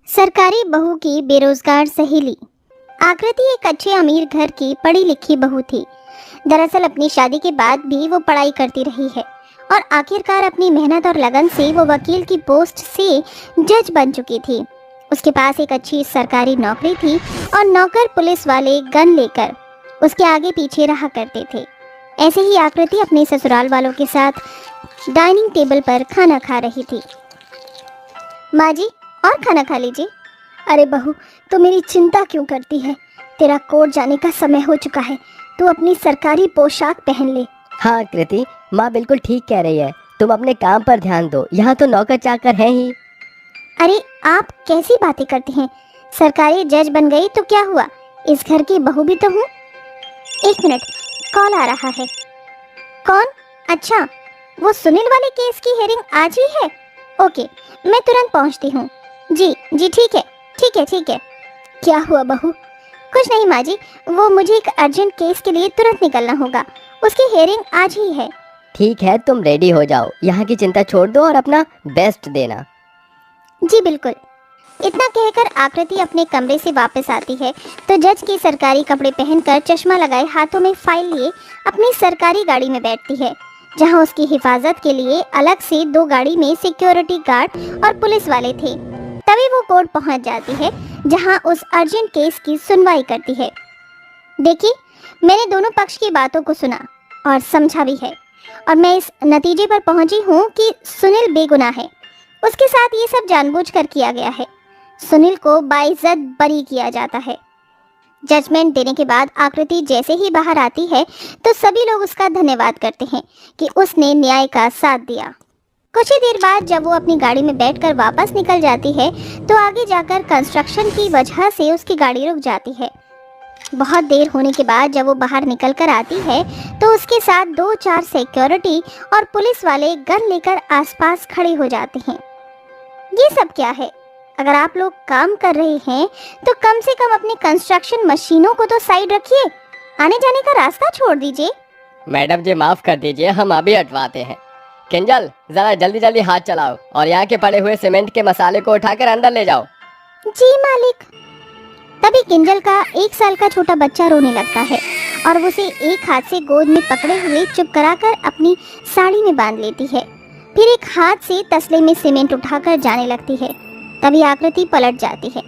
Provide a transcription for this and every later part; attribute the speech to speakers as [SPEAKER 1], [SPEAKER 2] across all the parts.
[SPEAKER 1] सरकारी बहू की बेरोजगार सहेली। आकृति एक अच्छे अमीर घर की पढ़ी लिखी बहू थी। दरअसल अपनी शादी के बाद भी वो पढ़ाई करती रही है और आखिरकार अपनी मेहनत और लगन से वो वकील की पोस्ट से जज बन चुकी थी। उसके पास एक अच्छी सरकारी नौकरी थी और नौकर पुलिस वाले गन लेकर उसके आगे पीछे रहा करते थे। ऐसे ही आकृति अपने ससुराल वालों के साथ डाइनिंग टेबल पर खाना खा रही थी। माँ जी, और खाना खा लीजिए। अरे बहू, तो मेरी चिंता क्यों करती है? तेरा कोर्ट जाने का समय हो चुका है। तू अपनी सरकारी पोशाक पहन ले।
[SPEAKER 2] हाँ कृति, माँ बिल्कुल ठीक कह रही है। तुम अपने काम पर ध्यान दो, यहाँ तो नौकर चाकर हैं ही।
[SPEAKER 1] अरे आप कैसी बातें करती हैं? सरकारी जज बन गई तो क्या हुआ? इस घर की बहू भी तो हूँ। एक मिनट, कॉल आ रहा है। कौन? अच्छा, वो सुनील वाले केस की हेयरिंग आज ही है। ओके, मैं तुरंत पहुँचती हूँ। जी जी, ठीक है ठीक है ठीक है। क्या हुआ बहू? कुछ नहीं माँ जी, वो मुझे एक अर्जेंट केस के लिए तुरंत निकलना होगा। उसकी हेयरिंग आज ही है।
[SPEAKER 2] ठीक है, तुम रेडी हो जाओ, यहाँ की चिंता छोड़ दो और अपना बेस्ट देना।
[SPEAKER 1] जी बिल्कुल। इतना कहकर आकृति अपने कमरे से वापस आती है तो जज के सरकारी कपड़े पहनकर चश्मा लगाए हाथों में फाइल लिए अपनी सरकारी गाड़ी में बैठती है, जहां उसकी हिफाजत के लिए अलग से 2 गाड़ी में सिक्योरिटी गार्ड और पुलिस वाले थे। तभी वो कोर्ट पहुंच जाती है जहां उस अर्जेंट केस की सुनवाई करती है। देखिए, मैंने दोनों पक्ष की बातों को सुना और समझा भी है और मैं इस नतीजे पर पहुंची हूं कि सुनील बेगुनाह है। उसके साथ ये सब जानबूझकर किया गया है। सुनील को बाइज्जत बरी किया जाता है। जजमेंट देने के बाद आकृति जैसे ही बाहर आती है तो सभी लोग उसका धन्यवाद करते हैं कि उसने न्याय का साथ दिया। कुछ ही देर बाद जब वो अपनी गाड़ी में बैठकर वापस निकल जाती है तो आगे जाकर कंस्ट्रक्शन की वजह से उसकी गाड़ी रुक जाती है। बहुत देर होने के बाद जब वो बाहर निकल कर आती है तो उसके साथ 2-4 सिक्योरिटी और पुलिस वाले गन लेकर आसपास खड़े हो जाते हैं। ये सब क्या है? अगर आप लोग काम कर रहे हैं तो कम से कम अपनी कंस्ट्रक्शन मशीनों को तो साइड रखिए, आने जाने का रास्ता छोड़ दीजिए।
[SPEAKER 2] मैडम जी माफ कर दीजिए, हम अभी हटवाते हैं। किंजल, जरा जल्दी जल्दी हाथ चलाओ और यहाँ के पड़े हुए सीमेंट के मसाले को उठाकर अंदर ले जाओ।
[SPEAKER 1] जी मालिक। तभी किंजल का 1 साल का छोटा बच्चा रोने लगता है और वो उसे एक हाथ से गोद में पकड़े हुए चुप कराकर अपनी साड़ी में बांध लेती है। फिर एक हाथ से तसले में सीमेंट उठाकर जाने लगती है। तभी आकृति पलट जाती है।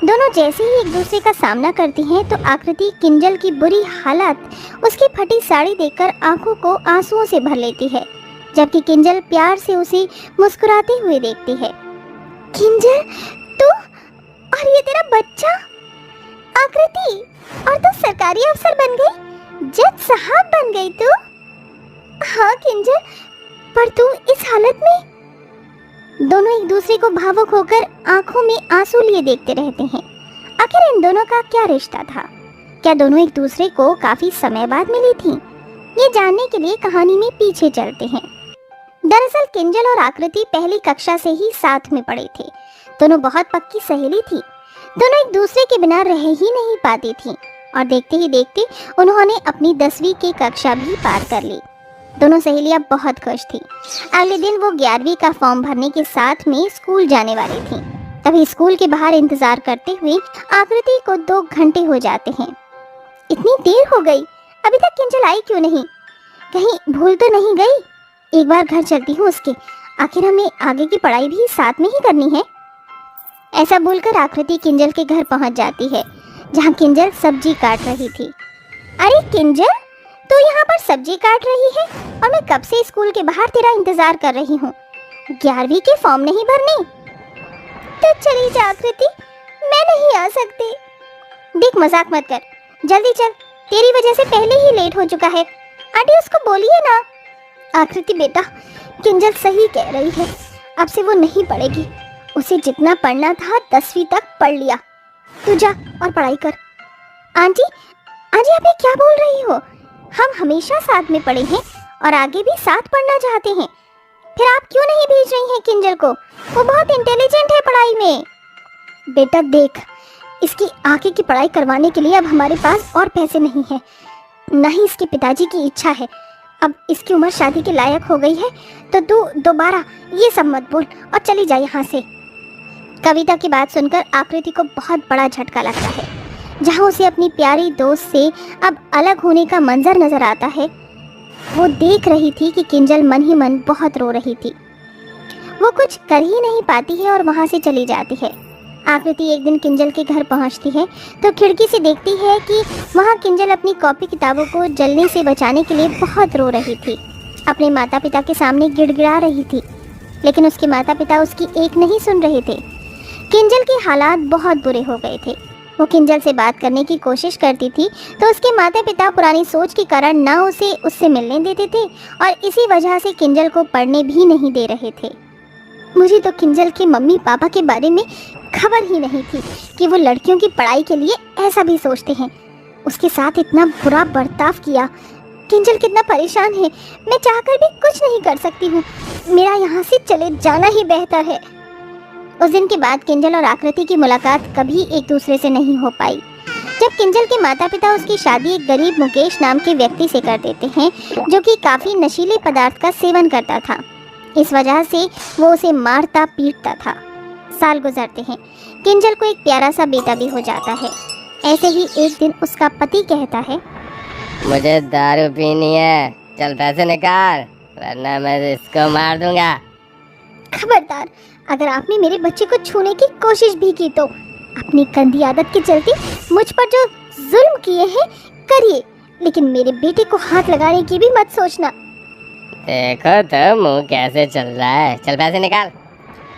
[SPEAKER 1] दोनों जैसे ही एक दूसरे का सामना करती हैं तो आकृति किंजल की बुरी हालत, उसकी फटी साड़ी देखकर आंखों को आंसुओं से भर लेती है, जबकि किंजल प्यार से उसे मुस्कुराते हुए देखती है। किंजल, तू? और ये तेरा बच्चा? आकृति, और तू सरकारी अफसर बन गई, जज साहब बन गई तू? हाँ किंजल, पर तू इस हालत में? दोनों एक दूसरे को भावुक होकर आंखों में आंसू लिए देखते रहते हैं। आखिर इन दोनों का क्या रिश्ता था? क्या दोनों एक दूसरे को काफी समय बाद मिली थीं? ये जानने के लिए कहानी में पीछे चलते हैं। दरअसल किंजल और आकृति पहली कक्षा से ही साथ में पढ़े थे। दोनों बहुत पक्की सहेली थी। दोनों एक दूसरे के बिना रह ही नहीं पाती थीं और देखते ही देखते उन्होंने अपनी 10वीं की कक्षा भी पार कर ली। दोनों सहेलियां बहुत खुश थीं। अगले दिन वो 11वीं का फॉर्म भरने के साथ में स्कूल जाने वाली थीं। तभी स्कूल के बाहर इंतजार करते हुए आकृति को 2 घंटे हो जाते हैं। इतनी देर हो गई, अभी तक किंजल आई क्यों नहीं? कहीं भूल तो नहीं गई? एक बार घर चलती हूँ उसके, आखिर हमें आगे की पढ़ाई भी साथ में ही करनी है। ऐसा बोलकर आकृति किंजल के घर पहुंच जाती है, जहां किंजल सब्जी काट रही थी। अरे किंजल, तू यहाँ पर सब्जी काट रही है और मैं कब से स्कूल के बाहर तेरा इंतजार कर रही हूँ। 11वीं के फॉर्म नहीं भरने? तो चली जा आकृति, मैं नहीं आ सकती। देख, मजाक मत कर, जल्दी चल, तेरी वजह से पहले ही लेट हो चुका है। आंटी उसको बोलिए ना। आकृति बेटा, किंजल सही कह रही है, अब से वो नहीं पढ़ेगी। उसे जितना पढ़ना था 10वीं तक पढ़ लिया। तू जा और पढ़ाई कर। आंटी, आंटी आप ये क्या बोल रही हो? हम हमेशा साथ में पढ़े हैं और आगे भी साथ पढ़ना चाहते हैं। फिर आप क्यों नहीं भेज रही हैं किंजल को? वो बहुत इंटेलिजेंट है पढ़ाई में। बेटा देख, इसकी आगे की पढ़ाई करवाने के लिए अब हमारे पास और पैसे नहीं हैं, न ही इसके पिताजी की इच्छा है। अब इसकी उम्र शादी के लायक हो गई है, तो तू दोबारा ये सब मत बोल और चली जा यहाँ से। कविता की बात सुनकर आकृति को बहुत बड़ा झटका लगता है। जहाँ उसे अपनी प्यारी दोस्त से अब अलग होने का मंजर नजर आता है, वो देख रही थी कि किंजल मन ही मन बहुत रो रही थी। वो कुछ कर ही नहीं पाती है और वहाँ से चली जाती है। आकृति एक दिन किंजल के घर पहुँचती है तो खिड़की से देखती है कि वहाँ किंजल अपनी कॉपी किताबों को जलने से बचाने के लिए बहुत रो रही थी। अपने माता पिता के सामने गिड़गिड़ा रही थी, लेकिन उसके माता पिता उसकी एक नहीं सुन रहे थे। किंजल के हालात बहुत बुरे हो गए थे। वो किंजल से बात करने की कोशिश करती थी तो उसके माता पिता पुरानी सोच के कारण ना उसे उससे मिलने देते थे और इसी वजह से किंजल को पढ़ने भी नहीं दे रहे थे। मुझे तो किंजल के मम्मी पापा के बारे में खबर ही नहीं थी कि वो लड़कियों की पढ़ाई के लिए ऐसा भी सोचते हैं। उसके साथ इतना बुरा बर्ताव किया। किंजल कितना परेशान है। मैं चाहकर भी कुछ नहीं कर सकती हूँ। मेरा यहाँ से चले जाना ही बेहतर है। उस दिन के बाद किंजल और आकृति की मुलाकात कभी एक दूसरे से नहीं हो पाई। जब किंजल के माता पिता उसकी शादी एक गरीब मुकेश नाम के व्यक्ति से कर देते हैं, जो कि काफ़ी नशीले पदार्थ का सेवन करता था। इस वजह से वो उसे मारता पीटता था। साल गुजरते हैं। किंजल को एक प्यारा सा बेटा भी हो जाता है। ऐसे ही एक दिन उसका पति कहता है,
[SPEAKER 2] मुझे दारू पीनी है, चल पैसे निकाल वरना मैं इसको मार दूंगा।
[SPEAKER 1] खबरदार, अगर आपने मेरे बच्चे को छूने की कोशिश भी की तो अपनी गंदी आदत के चलते मुझ पर जो जुल्म किए हैं करिए, लेकिन मेरे बेटे को हाथ लगाने की भी मत सोचना।
[SPEAKER 2] देखो तो मुंह कैसे चल रहा है, चल पैसे निकाल।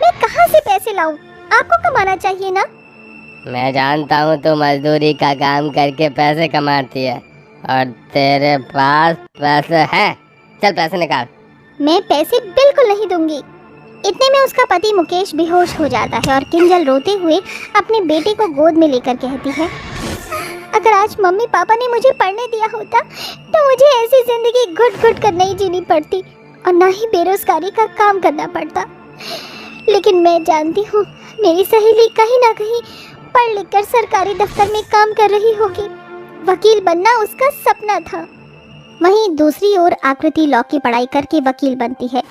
[SPEAKER 1] मैं कहाँ से पैसे लाऊं? आपको कमाना चाहिए ना।
[SPEAKER 2] मैं जानता हूँ तू मजदूरी का काम करके पैसे कमाती है और तेरे पास पैसे हैं, चल पैसे निकाल।
[SPEAKER 1] मैं पैसे बिल्कुल नहीं दूंगी। इतने में उसका पति मुकेश बेहोश हो जाता है और किंजल रोते हुए अपने बेटे को गोद में लेकर कहती है, अगर आज मम्मी पापा ने मुझे पढ़ने दिया होता तो मुझे ऐसी जिंदगी घुट घुट कर नहीं जीनी पड़ती और ना ही बेरोजगारी का काम करना पड़ता। लेकिन मैं जानती हूँ मेरी सहेली कहीं ना कहीं पढ़ लिख कर सरकारी दफ्तर में काम कर रही होगी। वकील बनना उसका सपना था। वहीं दूसरी ओर आकृति लॉ की पढ़ाई करके वकील बनती है,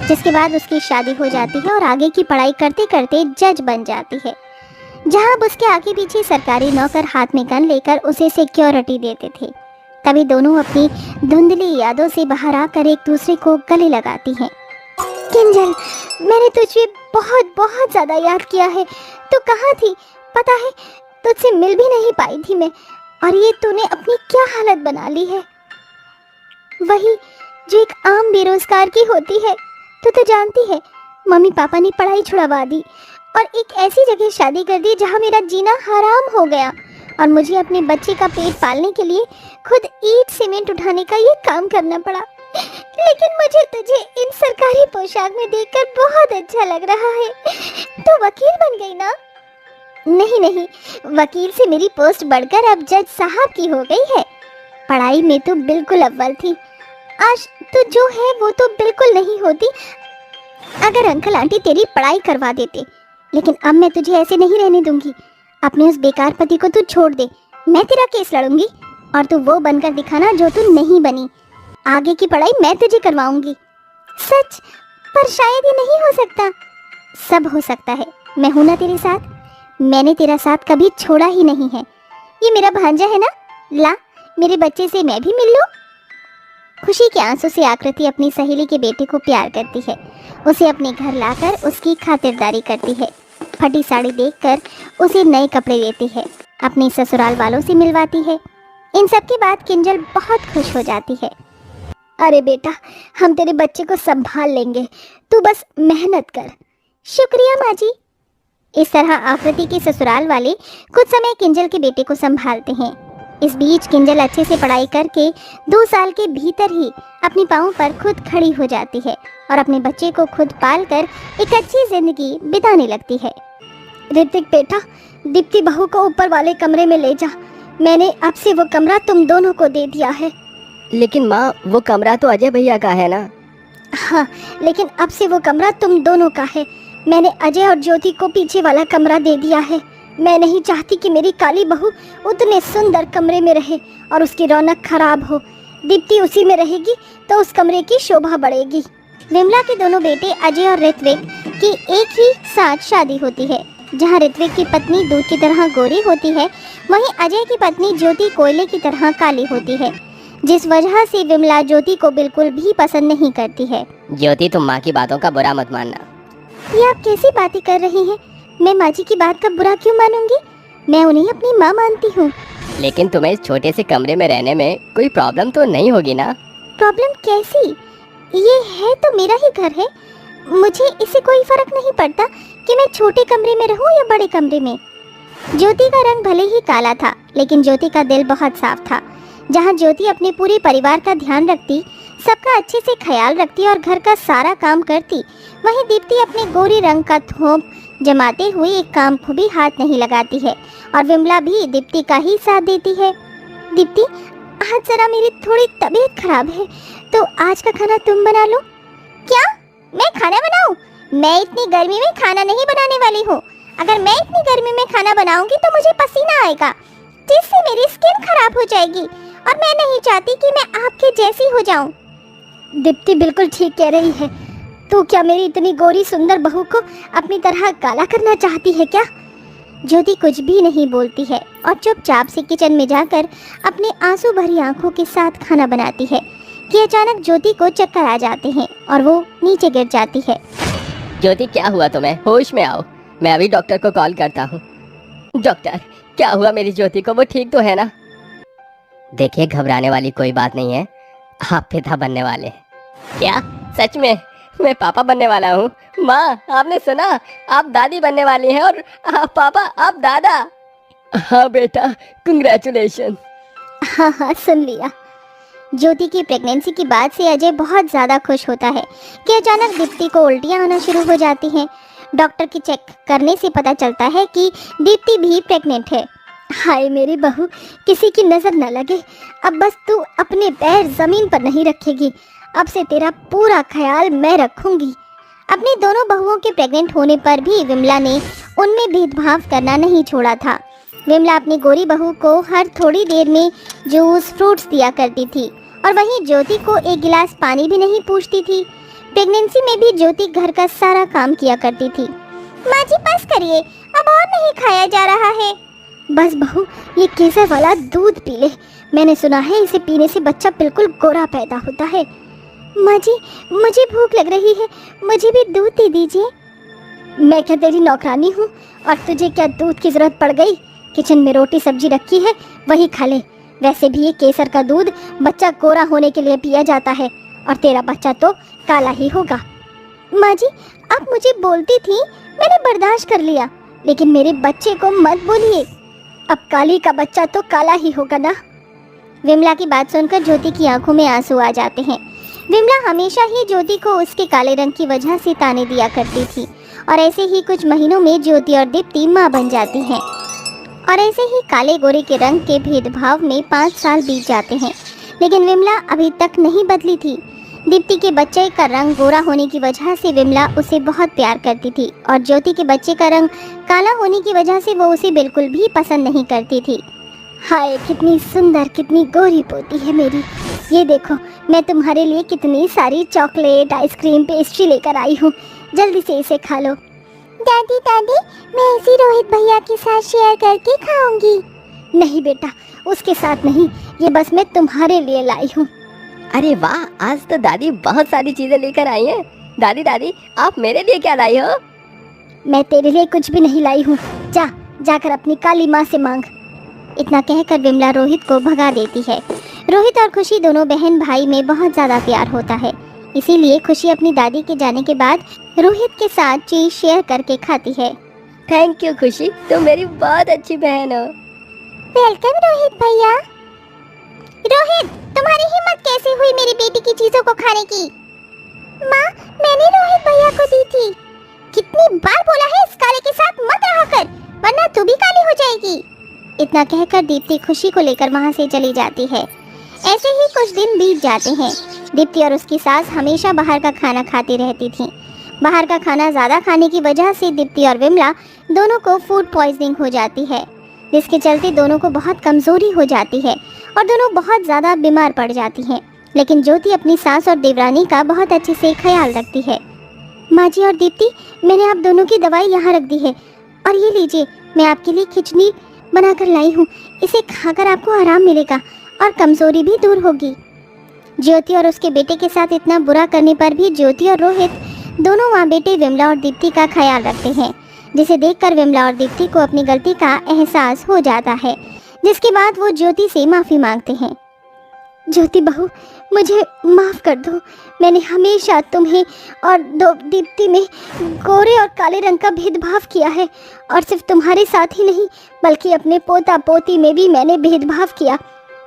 [SPEAKER 1] जिसके बाद उसकी शादी हो जाती है और आगे की पढ़ाई करते करते जज बन जाती है, जहां अब उसके आगे पीछे सरकारी नौकर हाथ में गन लेकर उसे सिक्योरिटी देते थे। तभी दोनों अपनी धुंधली यादों से बाहर आकर एक दूसरे को गले लगाती हैं। किंजल, मैंने तुझे बहुत बहुत ज़्यादा याद किया है। तू कहाँ थी? पता है तुझसे मिल भी नहीं पाई थी मैं, और ये तूने अपनी क्या हालत बना ली है। वही जो एक आम बेरोजगार की होती है। तू तो जानती है मम्मी पापा ने पढ़ाई छुड़वा दी और एक ऐसी जगह शादी कर दी जहाँ मेरा जीना हराम हो गया और मुझे अपने बच्चे का पेट पालने के लिए खुद ईंट सीमेंट उठाने का ये काम करना पड़ा। लेकिन मुझे तुझे इन सरकारी पोशाक में देखकर बहुत अच्छा लग रहा है। तू वकील बन गई ना? नहीं नहीं, वकील से मेरी पोस्ट बढ़कर अब जज साहब की हो गई है। पढ़ाई में तो बिल्कुल अव्वल थी, आज तू जो है वो तो बिल्कुल नहीं होती। अगर अंकल आंटी तेरी पढ़ाई करवा देते, लेकिन अब मैं तुझे ऐसे नहीं रहने दूंगी। अपने उस बेकार पति को तू छोड़ दे, मैं तेरा केस लड़ूंगी और तू वो बनकर दिखाना जो तू नहीं बनी। आगे की पढ़ाई मैं तुझे करवाऊंगी। सच? पर शायद ये नहीं हो सकता। सब हो सकता है, मैं हूं ना तेरे साथ। मैंने तेरा साथ कभी छोड़ा ही नहीं है। ये मेरा भांजा है ना, ला मेरे बच्चे से मैं भी मिल लूं। खुशी के आंसू से आकृति अपनी सहेली के बेटे को प्यार करती है, उसे अपने घर लाकर उसकी खातिरदारी करती है, फटी साड़ी देखकर उसे नए कपड़े देती है, अपने ससुराल वालों से मिलवाती है। इन सब के बाद किंजल बहुत खुश हो जाती है। अरे बेटा, हम तेरे बच्चे को संभाल लेंगे, तू बस मेहनत कर। शुक्रिया माँ जी। इस तरह आकृति के ससुराल वाले कुछ समय किंजल के बेटे को संभालते हैं। इस बीच किंजल अच्छे से पढ़ाई करके 2 साल के भीतर ही अपने पाँव पर खुद खड़ी हो जाती है और अपने बच्चे को खुद पालकर एक अच्छी जिंदगी बिताने लगती है। ऋतिक बेटा, दीप्ति बहू को ऊपर वाले कमरे में ले जा। मैंने अब से वो कमरा तुम दोनों को दे दिया है।
[SPEAKER 2] लेकिन माँ, वो कमरा तो अजय भैया का है ना।
[SPEAKER 1] हाँ, लेकिन अब से वो कमरा तुम दोनों का है। मैंने अजय और ज्योति को पीछे वाला कमरा दे दिया है। मैं नहीं चाहती कि मेरी काली बहू उतने सुंदर कमरे में रहे और उसकी रौनक खराब हो। दीप्ति उसी में रहेगी तो उस कमरे की शोभा बढ़ेगी। विमला के दोनों बेटे अजय और ऋत्विक की एक ही साथ शादी होती है। जहाँ ऋत्विक की पत्नी दूध की तरह गोरी होती है, वहीं अजय की पत्नी ज्योति कोयले की तरह काली होती है, जिस वजह से विमला ज्योति को बिल्कुल भी पसंद नहीं करती है।
[SPEAKER 2] ज्योति, तुम माँ की बातों का बुरा मत मानना।
[SPEAKER 1] ये आप कैसी बातें कर रही हैं? मैं माँ जी की बात का बुरा क्यों मानूंगी? मैं उन्हें अपनी माँ मानती हूँ।
[SPEAKER 2] लेकिन तुम्हें इस छोटे से कमरे में रहने में कोई प्रॉब्लम तो नहीं होगी ना?
[SPEAKER 1] प्रॉब्लम कैसी? ये है तो मेरा ही घर है, मुझे इससे कोई फर्क नहीं पड़ता कि मैं छोटे कमरे में रहूं या बड़े कमरे में। ज्योति का रंग भले ही काला था, लेकिन ज्योति का दिल बहुत साफ था। जहां ज्योति अपने पूरे परिवार का ध्यान रखती, सबका अच्छे से ख्याल रखती और घर का सारा काम करती, वहीं दीप्ति अपने गोरे रंग का थोप जमाते हुए एक काम को भी हाथ नहीं लगाती है और विमला भी दीप्ति का ही साथ देती है। दीप्ति, आज जरा मेरी थोड़ी तबीयत खराब है, तो आज का खाना तुम बना लो। क्या? मैं खाना बनाऊं? मैं इतनी गर्मी में खाना नहीं बनाने वाली हूँ। अगर मैं इतनी गर्मी में खाना बनाऊंगी तो मुझे पसीना आएगा, जिससे मेरी स्किन खराब हो जाएगी और मैं नहीं चाहती कि मैं आपके जैसी हो जाऊं। दीप्ति बिल्कुल ठीक कह रही है। तू क्या मेरी इतनी गोरी सुंदर बहू को अपनी तरह काला करना चाहती है क्या? ज्योति कुछ भी नहीं बोलती है और चुपचाप से किचन में जाकर अपने आंसू भरी आंखों के साथ खाना बनाती है कि अचानक ज्योति को चक्कर आ जाते हैं और वो नीचे गिर जाती है।
[SPEAKER 2] ज्योति, क्या हुआ तुम्हें? होश में आओ, मैं अभी डॉक्टर को कॉल करता हूँ। डॉक्टर, क्या हुआ मेरी ज्योति को? वो ठीक तो है ना? देखिए, घबराने वाली कोई बात नहीं है, आप पिता बनने वाले हैं। क्या? सच में? मैं पापा बनने वाला हूँ? माँ, आपने सुना? आप दादी बनने वाली हैं और पापा आप दादा। हाँ बेटा, कंग्रेचुलेशन।
[SPEAKER 1] हाँ हाँ, सुन लिया। ज्योति की प्रेगनेंसी की बात से अजय बहुत ज़्यादा खुश होता है कि अचानक दीप्ति को उल्टियाँ आना शुरू हो जाती हैं। डॉक्टर की चेक करने से पता चलता है कि दीप्ति भी प्रेग्नेंट है। हाय मेरी बहू, किसी की नज़र न लगे। अब बस तू अपने पैर ज़मीन पर नहीं रखेगी। अब से तेरा पूरा ख्याल मैं रखूंगी। अपनी दोनों बहुओं के प्रेग्नेंट होने पर भी विमला ने उनमें भेदभाव करना नहीं छोड़ा था। विमला अपनी गोरी बहू को हर थोड़ी देर में जूस फ्रूट्स दिया करती थी और वहीं ज्योति को एक गिलास पानी भी नहीं पूछती थी। प्रेगनेंसी में भी ज्योति घर का सारा काम किया करती थी। माँ जी बस करिए, अब और नहीं खाया जा रहा है। बस बहू, ये केसर वाला दूध पी ले। मैंने सुना है इसे पीने से बच्चा बिल्कुल गोरा पैदा होता है। माँ जी, मुझे भूख लग रही है, मुझे भी दूध दे दीजिए। मैं क्या तेरी नौकरानी हूँ और तुझे क्या दूध की जरूरत पड़ गई? किचन में रोटी सब्जी रखी है, वही खा ले। वैसे भी ये केसर का दूध बच्चा गोरा होने के लिए पिया जाता है और तेरा बच्चा तो काला ही होगा। माँ जी, आप मुझे बोलती थी, मैंने बर्दाश्त कर लिया, लेकिन मेरे बच्चे को मत बोलिए। अब काली का बच्चा तो काला ही होगा ना। विमला की बात सुनकर ज्योति की आंखों में आंसू आ जाते हैं। विमला हमेशा ही ज्योति को उसके काले रंग की वजह से ताने दिया करती थी और ऐसे ही कुछ महीनों में ज्योति और दीप्ति माँ बन जाती हैं। और ऐसे ही काले गोरे के रंग के भेदभाव में 5 साल बीत जाते हैं, लेकिन विमला अभी तक नहीं बदली थी। दीप्ति के बच्चे का रंग गोरा होने की वजह से विमला उसे बहुत प्यार करती थी और ज्योति के बच्चे का रंग काला होने की वजह से वो उसे बिल्कुल भी पसंद नहीं करती थी। हाय कितनी सुंदर, कितनी गोरी पोती है मेरी। ये देखो, मैं तुम्हारे लिए कितनी सारी चॉकलेट, आइसक्रीम, पेस्ट्री लेकर आई हूँ, जल्दी से इसे खा लो। दादी दादी, मैं इसी रोहित भैया के साथ शेयर करके खाऊंगी। नहीं बेटा, उसके साथ नहीं, ये बस मैं तुम्हारे लिए लाई हूँ।
[SPEAKER 2] अरे वाह, आज तो दादी बहुत सारी चीजें लेकर आई हैं। दादी दादी, आप मेरे लिए क्या लाई हो?
[SPEAKER 1] मैं तेरे लिए कुछ भी नहीं लाई हूँ, जाकर अपनी काली माँ से मांग। इतना कहकर विमला रोहित को भगा देती है। रोहित और खुशी दोनों बहन भाई में बहुत ज़्यादा प्यार होता है, इसीलिए खुशी अपनी दादी के जाने के बाद रोहित के साथ चीज शेयर करके खाती है।
[SPEAKER 2] थैंक यू खुशी, तुम मेरी बहुत अच्छी बहन हो।
[SPEAKER 1] वेलकम रोहित भैया। रोहित, तुम्हारी हिम्मत कैसे हुई मेरी बेटी की चीजों को खाने की? माँ, मैंने रोहित भैया को दी थी। कितनी बार बोला है इस काले के साथ मत रहा कर, वरना तू भी काली हो जाएगी। इतना कहकर दीप्ति खुशी को लेकर वहाँ से चली जाती है। ऐसे ही कुछ दिन बीत जाते हैं। दीप्ति और उसकी सास हमेशा बाहर का खाना खाती रहती थी। बाहर का खाना ज़्यादा खाने की वजह से दीप्ति और विमला दोनों को फूड पॉइजनिंग हो जाती है, जिसके चलते दोनों को बहुत कमज़ोरी हो जाती है और दोनों बहुत ज़्यादा बीमार पड़ जाती हैं। लेकिन ज्योति अपनी सास और देवरानी का बहुत अच्छे से ख्याल रखती है। माँ जी और दीप्ति, मैंने आप दोनों की दवाई यहाँ रख दी है, और ये लीजिए, मैं आपके लिए खिचड़ी बनाकर लाई हूँ। इसे खाकर आपको आराम मिलेगा और कमजोरी भी दूर होगी। ज्योति और उसके बेटे के साथ इतना बुरा करने पर भी ज्योति और रोहित दोनों माँ बेटे विमला और दीप्ति का ख्याल रखते हैं, जिसे देखकर विमला और दीप्ति को अपनी गलती का एहसास हो जाता है, जिसके बाद वो ज्योति से माफ़ी मांगते हैं। ज्योति बहू, मुझे माफ़ कर दो। मैंने हमेशा तुम्हें और दीप्ति में गोरे और काले रंग का भेदभाव किया है, और सिर्फ तुम्हारे साथ ही नहीं बल्कि अपने पोता पोती में भी मैंने भेदभाव किया।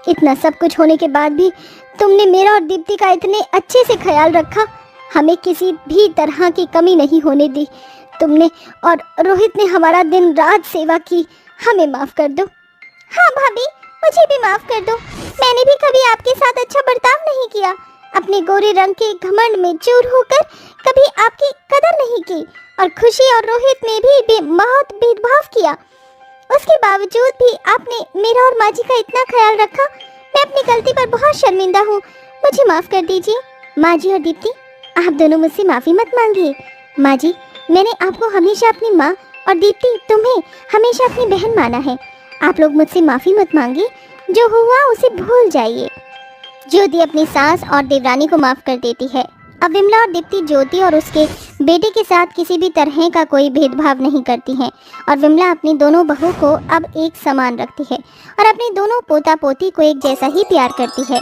[SPEAKER 1] इतना सब कुछ होने के बाद भी तुमने मेरा और दीप्ति का इतने अच्छे से ख्याल रखा, हमें किसी भी तरह की कमी नहीं होने दी तुमने, और रोहित ने हमारा दिन रात सेवा की। हमें माफ़ कर दो। हाँ भाभी, मुझे भी माफ़ कर दो। मैंने भी कभी आपके साथ अच्छा बर्ताव नहीं किया। अपने गोरे रंग के घमंड में चूर होकर कभी आपकी कदर नहीं की, और खुशी और रोहित में भी बहुत भेदभाव किया। उसके बावजूद भी आपने मेरा और माँ जी का इतना ख्याल रखा। मैं अपनी गलती पर बहुत शर्मिंदा हूँ। मुझे माफ़ कर दीजिए। माँ जी और दीप्ति, आप दोनों मुझसे माफ़ी मत मांगिए। माँ जी, मैंने आपको हमेशा अपनी माँ और दीप्ति तुम्हें हमेशा अपनी बहन माना है। आप लोग मुझसे माफ़ी मत मांगिए। जो हुआ उसे भूल जाइए। ज्योति अपनी सास और देवरानी को माफ़ कर देती है। अब विमला और दीप्ति ज्योति और उसके बेटे के साथ किसी भी तरह का कोई भेदभाव नहीं करती हैं, और विमला अपनी दोनों बहू को अब एक समान रखती है और अपने दोनों पोता पोती को एक जैसा ही प्यार करती है।